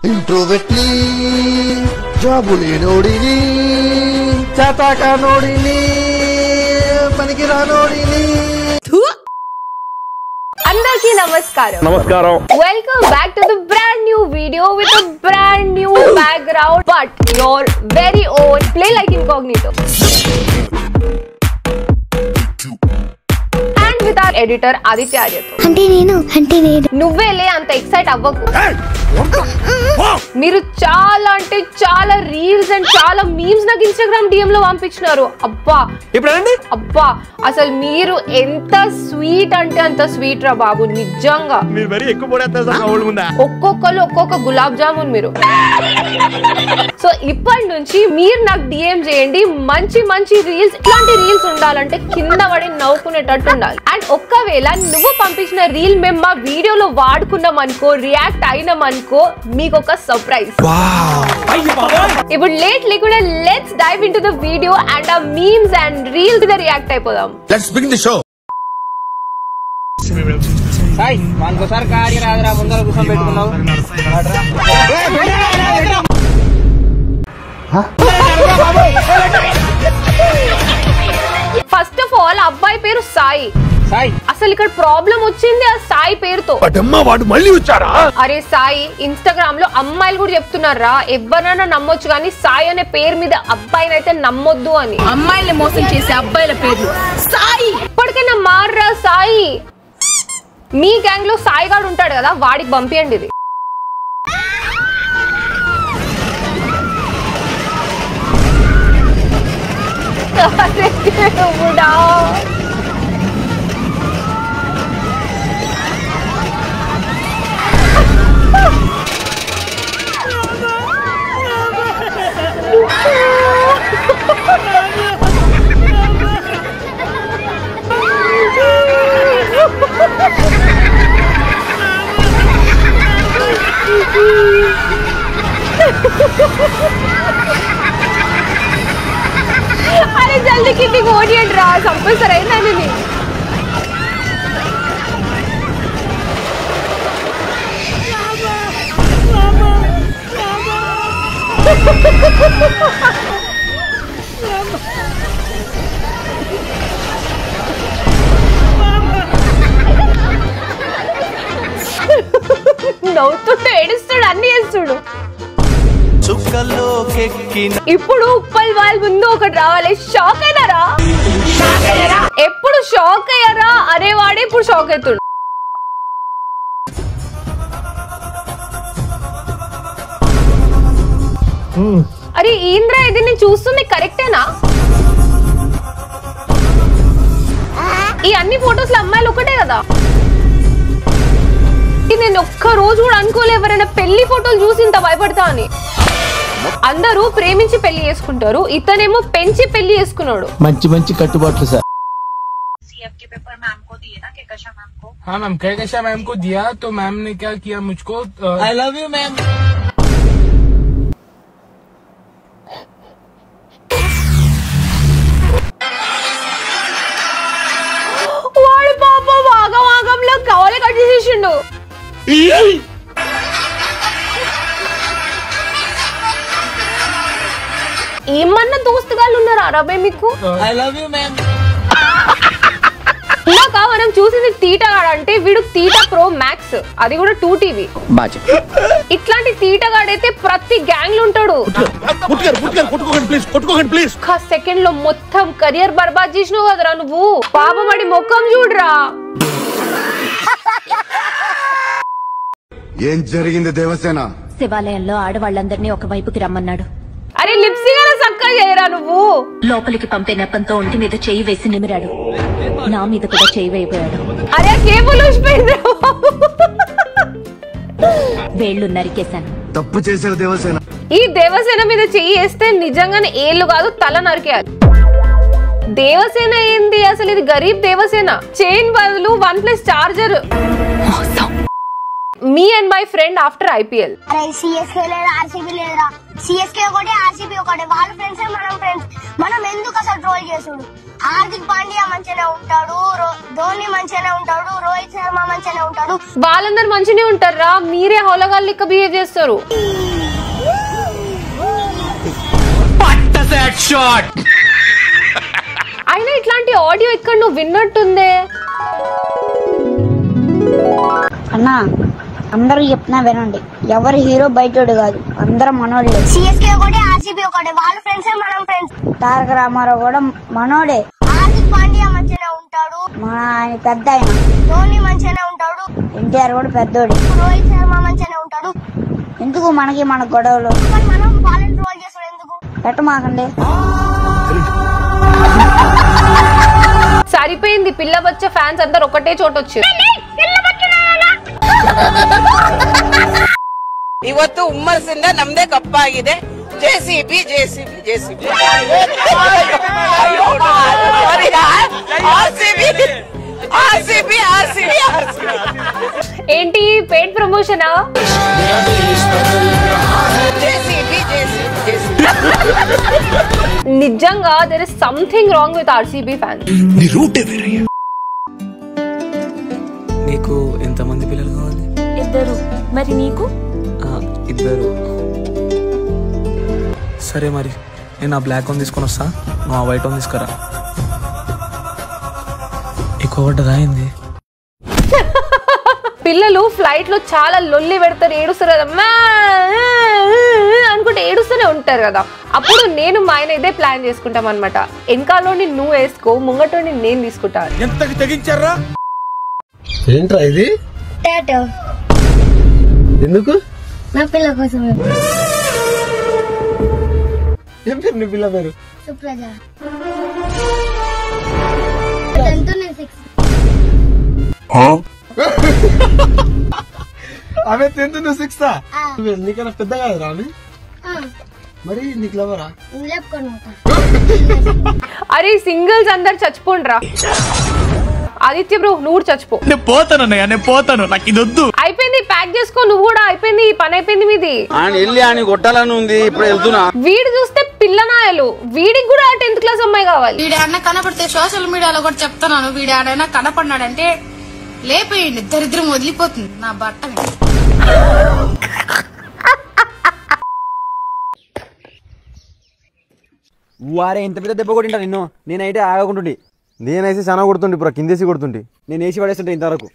ఇంట్రోవర్ట్ని జాబులే నోడిని చాతాక నోడిని పనికిరా నోడిని. అందరికీ నమస్కారం. Welcome back to the brand new video with a brand new background, but your very own Play Like Incognito. And with our editor Aditya Aryato. అంటే నేను నువ్వేలే అంత excite అవ్వకు. మీరు చాలా అంటే చాలా రీల్స్ అండ్ చాలా మీమ్స్ నాకు ఇన్స్టాగ్రామ్ DM లో పంపించినారు. అబ్బా అబ్బా అసలు మీరు ఎంత స్వీట్ అంటే అంత స్వీట్ రా బాబు, నిజంగా ఒక్కొక్కరు ఒక్కొక్క గులాబ్ జామున్ మీరు. సో ఇప్పటి నుంచి మీరు నాకు DM చేయండి, మంచి మంచి రీల్స్. ఇట్లాంటి రీల్స్ ఉండాలంటే కింద పడి నవ్వుకునేటట్టు ఉండాలి. అండ్ ఒక్కవేళ నువ్వు పంపించిన రీల్ మేము మా వీడియోలో వాడుకున్నాం అనుకో, రియాక్ట్ అయినాం అనుకో, మీకు ఒక సర్ప్రైజ్. ఇప్పుడు లేట్ లేకుండా let's dive into the video and uh memes and reels మీద రియాక్ట్ అయిపోదాం. Let's begin the show. Sai మనకోసారి కాడి రాదురా, ముందర కూర్చొని పెట్టుకున్నావు. ఫస్ట్ ఆఫ్ ఆల్ అబ్బాయి పేరు సాయి. అసలు ఇక్కడ ప్రాబ్లం వచ్చింది ఆ సాయి పేరుతో. అరే సాయి, ఇన్స్టాగ్రామ్ లో అమ్మాయిలు కూడా చెప్తున్నారా ఎవరైనా నమ్మొచ్చు కానీ సాయి అనే పేరు మీద అబ్బాయిని అయితే నమ్మొద్దు అని. అమ్మాయిల్ని మోసం చేసే అబ్బాయిల పేర్లు సాయి. ఇప్పటికైనా మార్రా సాయి. మీ గ్యాంగ్ లో సాయి గాడు ఉంటాడు కదా, వాడికి పంపియండి ఇది. अरे जल्दी कितनी ओडियंट रहा संपल रही ना नहीं. నవ్వుతుంటే ఏడుస్తాడు, అన్ని చేస్తాడు. ఇప్పుడు ఉప్పల్ వాళ్ళ ముందు ఒకటి రావాలి. షాక్ అయినారా? ఎప్పుడు షాక్ అయ్యారా? అరే వాడే ఇప్పుడు షాక్ అవుతాడు. అరే ఏంద్రా ఇది, నేను చూస్తుంది కరెక్టేనా? ఈ అన్ని ఫొటోస్ లో అమ్మాయిలు ఒకటే కదా. నేను ఒక్క రోజు కూడా అనుకోలే ఎవరైనా పెళ్లి ఫోటోలు చూసి ఇంత భయపడతా అని. అందరూ ప్రేమించి పెళ్లి చేసుకుంటారు, ఇతనేమో పెంచి పెళ్లి చేసుకున్నాడు. మంచి మంచి కట్టుబాట్లు సార్. सीएफ के पेपर मैम को दिए ना, कहकशा मैम को. हाँ मैम, कहकशा मैम को दिया तो मैम ने क्या किया मुझको, आई लव यू मैम. వాడు పాప వాగంలో కవలే కట్ చేసేసిండు. ఏమన్నా దోస్తుగాళ్ళు ఉన్నారా అరబే మీకు? I love you ma'am. ఇందాక మనం చూసింది తీటగాడు అంటే వీడు తీటా ప్రో మ్యాక్స్, అది కూడా 2TV. ఇట్లాంటి తీటగాడైతే ప్రతి గ్యాంగ్ లో ఉంటాడు. ఒక్క సెకండ్ లో మొత్తం కెరియర్ బర్బాద్ చేసినావు కదరా నువ్వు. పాపమడి ముఖం చూడరా. ఏం జరిగింది దేవసేన? శివాలయంలో ఆడవాళ్ళందరినీ ఒక వైపుకి రమ్మన్నాడు. అరే లిప్సింగ్ చక్కగా చేయరా నువ్వు. లోపలికి పంపే నెపంతో ఒంటి మీద చేయి వేసి నిమిరాడు. నా మీద కూడా చేయి వేయబోయాడు. అరే కేబుల్ ఊసిపోయింది. వేళ్ళు నరికేశాను. తప్పు చేశారు దేవసేన. ఈ దేవసేన మీద చెయ్యి వేస్తే నిజంగానే ఏళ్ళు కాదు తల నరికేయాలి. దేవసేన ఏంది అసలు, ఇది గరీబ్ దేవసేన. చైన్ బదులు OnePlus charger. Me and my friend after IPL. అరే సిఎస్కే లేదా ఆర్సీబీ లేదురా, సిఎస్కే ఒకటి ఆర్సీబీ ఒకటి, వాళ్ళ ఫ్రెండ్స్ మనం ఫ్రెండ్స్. మనం ఎందుకు అసలు ట్రోల్ చేసుడు? హార్దిక్ పాండ్యా మంచిగానే ఉంటాడు, ధోని మంచిగానే ఉంటాడు, రోహిత్ శర్మ మంచిగానే ఉంటాడు. వాళ్ళందరూ మంచిగానే ఉంటారా, మీరే హోలగాళ్ళు లెక్క బిహేవ్ చేస్తారు. అయినా ఇట్లాంటి ఆడియో ఇక్కడ నువ్వు విన్నట్టుందే. అన్నా అందరూ చెప్తున్నా వినండి, ఎవరు హీరో బయటోడు కాదు, అందరం మనోళ్ళే. సిఎస్కే ఒకటి ఆర్సీబీ ఒకటి, వాళ్ళ ఫ్రెండ్స్ మనం ఫ్రెండ్స్. తారక రామారావు కూడా మనోడే. హార్దిక్ పాండ్యా మంచిగానే ఉంటాడు, మన ఆయన పెద్ద ఆయన. ధోని మంచిగానే ఉంటాడు, ఎన్టీఆర్ కూడా పెద్దోడు. రోహిత్ శర్మ మంచిగానే ఉంటాడు. ఎందుకు మనకి మన గొడవలు? మనం వాళ్ళని ట్రోల్ చేస్తాడు ఎందుకు? పెట్టమాకండి. సరిపోయింది, పిల్ల బచ్చ ఫ్యాన్స్ అందరు ఒకటే చోట వచ్చారు. ಇವತ್ತು ಹುಮ್ಮಸ್ಸಿಂದ ನಮ್ದೇ ಕಪ್ಪಾಗಿದೆ. JCB ఏంటి పెయిడ్ ప్రమోషనా? నిజంగా there is something wrong with RCB fans. నీకు ఎంతమంది పిల్లలు కావాలి? 2. మరి నీకు? 2. సరే మరి నేను ఆ బ్లాక్ వన్ తీసుకొని వస్తా, నువ్వు ఆ వైట్ వన్ తీసుకురా. ఎక్కువ పడ్డదా అయింది. పిల్లలు ఫ్లైట్ లో చాలా లొల్లి పెడతారు, ఏడుస్తారు కదా అనుకుంటే ఏడుస్తూనే ఉంటారు కదా. అప్పుడు నేను మా ఆయన ఇదే ప్లాన్ చేసుకుంటాం అనమాట. వెనకాలోని నువ్వు వేసుకో, ముంగటోని నేను తీసుకుంటాను. ఎంతకి తెగించారా? ఏంట్రా ఇది? టాటో. ఎందుకు? నా పిల్ల కోసం. ఏం పేరు నీ పిల్ల పేరు? సుప్రజ. ఆమె 10th నువ్వు 6th? నీకన్నా పెద్ద కాదు రాని. మరి నీకు లవరా? అరే సింగిల్స్ అందరు చచ్చిపోండ్రా. ఆదిత్య బ్రో నువ్వు చచ్చిపో. నేను పోతాను, నాకు ఇది వద్దు. అయిపోయింది, ప్యాక్ చేసుకో నువ్వు కూడా. అయిపోయింది, పని అయిపోయింది మీది. వెళ్ళి అని కొట్టాలని ఉంది, ఇప్పుడు వెళ్తున్నా. వీడు చూస్తే పిల్లనాయలు, వీడికి కూడా 10th క్లాస్ అమ్మాయి కావాలి. వీడన్నా కనపడితే సోషల్ మీడియాలో కూడా చెప్తున్నాను, వీడైనా కనపడినాడంటే లేపేయండి, దరిద్రం వదిలిపోతుంది నా బట్ట. వారే ఇంత పెద్ద దెబ్బ కొట్టింటా నిన్ను. నేనైతే ఆగకుంటుండి. నేనైతే చాలా కొడుతుండే, ఇప్పుడు కిందేసి కొడుతుంటే. నేను వేసి పడేస్తుంటే ఇంతవరకు.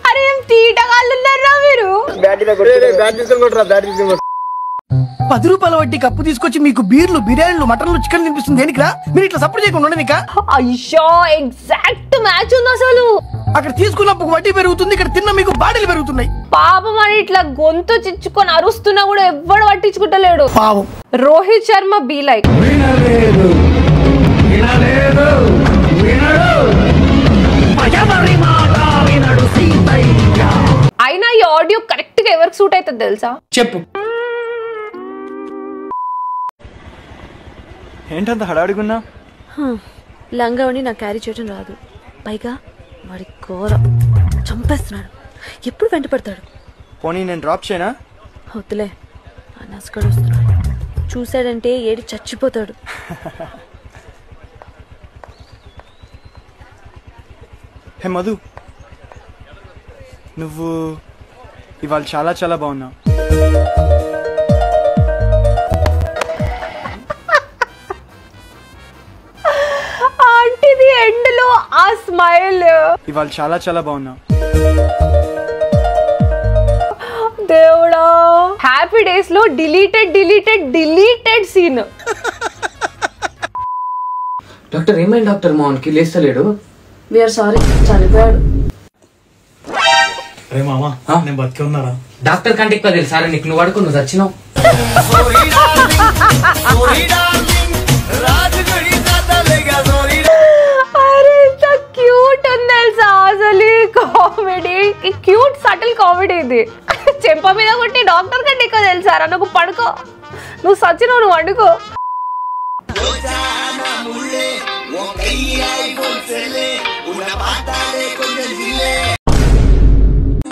అరే ఏం తీటగాళ్ళు ఉన్నారా మీరు? 10 రూపాయల వడ్డీ కప్పు తీసుకొచ్చి మీకు బీర్లు, బిర్యానీలు, మటన్లు, చికెన్ తినిపిస్తుంది దేనికిరా? మీరు ఇట్లా సపోర్ట్ చేయకుండా ఉండనికా? అయ్యో ఎగ్జాక్ట్ మ్యాచ్ ఉంది అసలు. అక్కడ తీసుకున్నప్పుడు వడ్డీ పెరుగుతుంది, ఇక్కడ తిన్న మీకు బాడీలు పెరుగుతున్నాయి. పాపం అని ఇట్లా గొంతు చిచ్చుకొని అరుస్తున్నా కూడా ఎవ్వడు పట్టించుకుంటలేడు. పాపం. రోహిత్ శర్మ బీ లైక్ అయినా ఈ ఆడియో కరెక్ట్ గా ఎవరికి సూట్ అవుతుంది తెలుసా? చెప్పు. ఏంటంత హడావిడిగున్నా? లంగావని నాకు క్యారీ చేయడం రాదు, పైగా వాడి కూర చంపేస్తున్నాడు, ఎప్పుడు వెంట పడతాడు. పోనీ నేను డ్రాప్ చేయనా? వద్దులే, ఆ నస్కడు వస్తున్నాడు, చూశాడంటే ఏడి చచ్చిపోతాడు. హే మధు, నువ్వు ఇవాళ చాలా చాలా బాగున్నావు. ఆంటీది ఎండ్ లో ఆ స్మైల్. ఇవాళ చాలా చాలా బాగున్నావు. దేవుడా, హ్యాపీ డేస్ లో డిలీటెడ్ సీన్. డాక్టర్ ఏమైంది డాక్టర్? మోహన్ కి లేస్తలేడు. వీఆర్ సారీ, చనిపోయాడు. అరే మామా, నేను బతికే ఉన్నారా? డాక్టర్ కంటే ఎక్కువ తెలుసు సార్ నీకు. నువ్వు అడుగు, నువ్వు చచ్చినావు. అరే ఇంత క్యూట్ ఉంది తెలుసా అసలు. కామెడీ, క్యూట్ సటిల్ కామెడీ ఇది. చెంప చెంప మీద కొట్టి డాక్టర్ కంటే ఎక్కువ తెలుసారా? నువ్వు పడుకో, నువ్వు సచ్చినావు, నువ్వు వండుకో.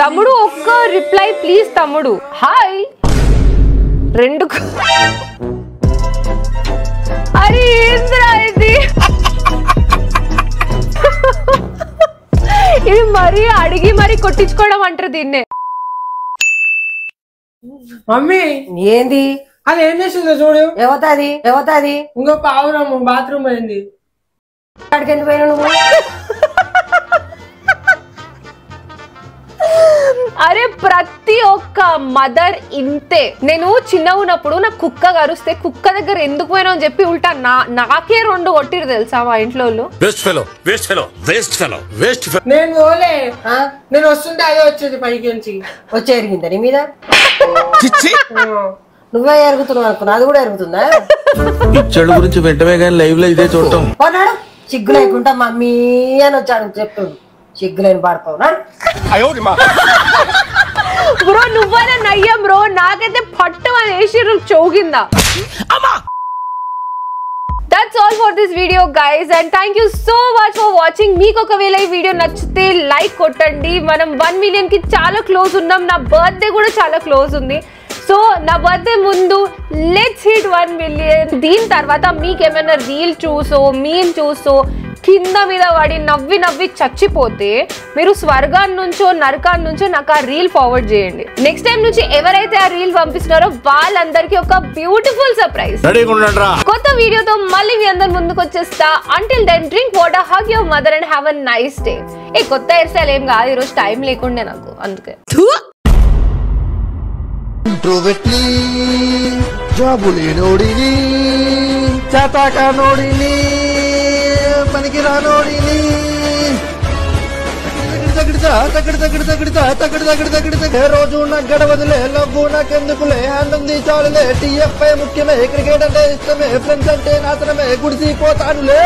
తమ్ముడు ఒక్క రిప్లై ప్లీజ్ తమ్ముడు. హాయ్ 2 అరే ఏంద్రా ఇది? ఇది మరీ అడిగి మరీ కొట్టించుకోవడం అంటారు దీన్నే. మమ్మీ ఏంది అది? ఏం చేసిందో చూడు. ఎవతాది ఇంకో పావురము బాత్రూమ్ పోయింది. అక్కడికి ఎందుకు పోయినా నువ్వు? అరే ప్రతి ఒక్క మదర్ ఇంతే. నేను చిన్న ఉన్నప్పుడు నా కుక్క కరుస్తే కుక్క దగ్గర ఎందుకు పోయినా అని చెప్పి ఉల్టా నాకే 2 కొట్టిరు తెలుసా మా ఇంట్లో. నేను పోలే, నేను వస్తుంటే అదే వచ్చేది పైకి నుంచి. వచ్చి ఎరిగిందా నీ మీద? నువ్వే ఎరుగుతున్నావు అనుకున్నా, అది కూడా ఎరుగుతుందా? పిచ్చడు గురించి వెంటనే కానీ లైవ్ లో ఇదే చూడటం. సిగ్గు లేకుండా మమ్మీ అని వచ్చాడు చెప్తాడు. సిగ్గులేని పాడుకోనాడు బ్రో. నువ్వైనా నయ్యం బ్రో, నాకైతే పట్టు అని వేసిర్రు చౌగిందా. That's all for this video guys and thank you so much for watching. మీకు ఒకవేళ ఈ వీడియో నచ్చితే లైక్ కొట్టండి. మనం 1 million కి చాలా క్లోజ్ ఉన్నాం. నా బర్త్డే కూడా చాలా క్లోజ్ ఉంది. సో నా బర్త్డే ముందు లెట్స్ హిట్ 1 million. దీని తర్వాత మీకేమైనా రీల్ చూసో మీమ్ చూసో కింద మీద పడి నవ్వి నవ్వి చచ్చిపోతే మీరు స్వర్గాన్ని నుంచో నరకాన్ని నుంచో నాకు ఆ రీల్ ఫార్వర్డ్ చేయండి. నెక్స్ట్ టైం నుంచి ఎవరైతే ఆ రీల్ పంపిస్తున్నారో వాళ్ళందరికీ ఒక బ్యూటిఫుల్ సర్ప్రైజ్. కొత్త వీడియోతో మళ్ళీ మీ అందరి ముందుకు వచ్చేస్తా. Until then drink water, hug your mother and have a nice day. ఏ కొత్త హెయిర్ స్టైల్ ఏం కాదు, ఈరోజు టైం లేకుండే నాకు, అందుకే. జాబులేనోడిని చేతాక నోడిని పనికి రానోడిని రోజు నాకు గడవదులే, లవ్వు నాకెందుకులే, ఆనంది చాలులే, టీఎఫ్ఐ ముఖ్యమే, క్రికెట్ అంటే ఇష్టమే, ఫ్రెండ్స్ అంటే నాశనమే, గుడిసిపోతానులే.